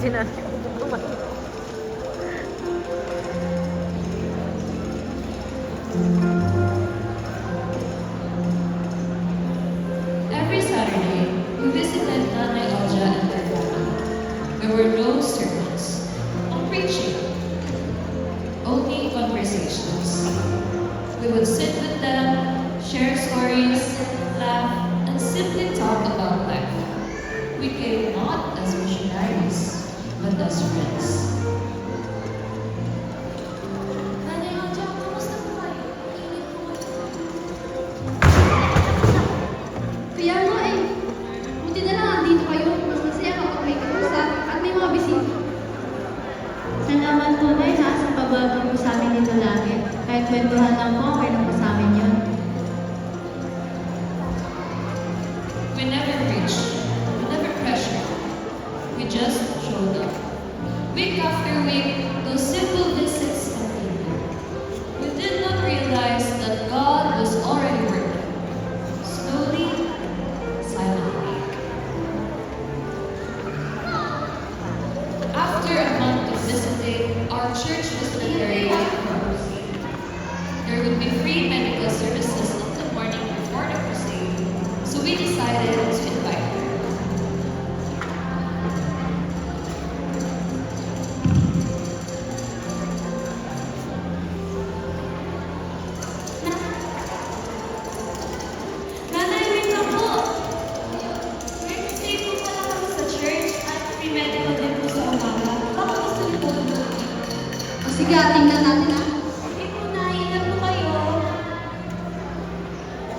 si nanay. Every Saturday, we visited Nanay Olja and her family. There were no sermons, no preaching, only conversations. We would sit with them, share stories, laugh, and simply talk about life. We came not as missionaries, but as friends. Nanay Olja, kamusta po kayo? Init po kayo. Kaya nga eh, buti na lang andito kayo. Mas masaya kapag may kausap at may mga bisita. Salamat po Nay ha sa pagbabalik po sa amin dito lagi. Kahit kwentuhan lang po, okay lang po sa amin yun. We never preached, we never pressured. We just showed up. Week after week, those simple visits continued. We did not realize that God was already working, slowly, silently. After a month of visiting, our church was preparing for a crusade. There would be free medical services in the morning before the crusade, so we decided to invite her. Nanay, wait lang po. Wednesday po pala kami sa church at free medical din po sa umaga. Baka gusto niyo po doon. O sige, tingnan natin ah. Sige po, Nay. Ilan po kayo?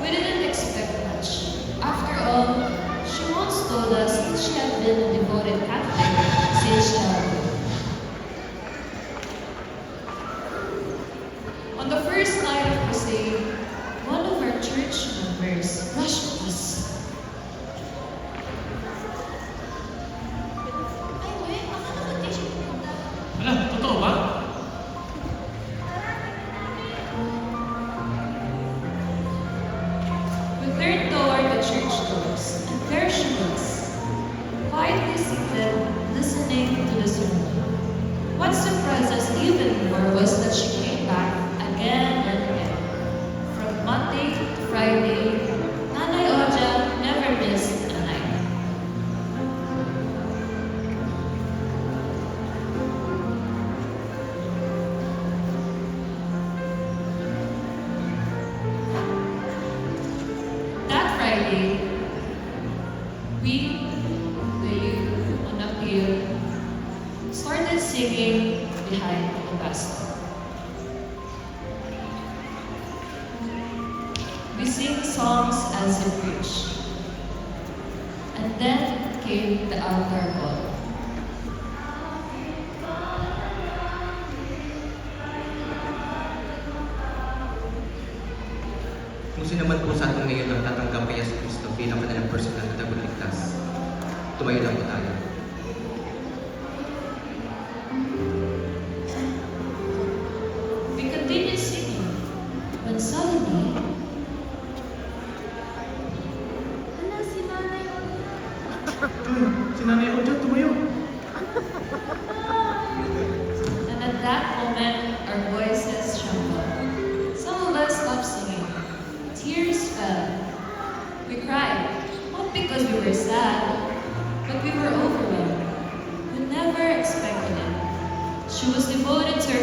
We didn't expect much. After all, she once told us that she had been a devoted Catholic since childhood. On the first night of crusade, one of our church members rushed us. Ay, wait. Baka naman tissue po punta. Ala, totoo ba? We turned toward the church doors, and there she was, quietly seated, listening to the sermon. What surprised us even more was that she came back again and again. From Monday to Friday, Nanay Olja never missed a night. That Friday, we, the youth on appeal, started singing behind the pastor. We sing songs as he preached. And then came the altar call. Kung sino man po sa atin ngayon ang tatanggap kay Yesu Cristo bilang kanilang personal na tagapagligtas, tumayo lang po tayo. We continued singing when suddenly Hala, si Nanay. Si Nanay Olja, tumayo. And at that moment, our voices trembled. Some of us stopped singing. Tears fell. We cried, not because we were sad, but we were overwhelmed. We never expected it. She was devoted to her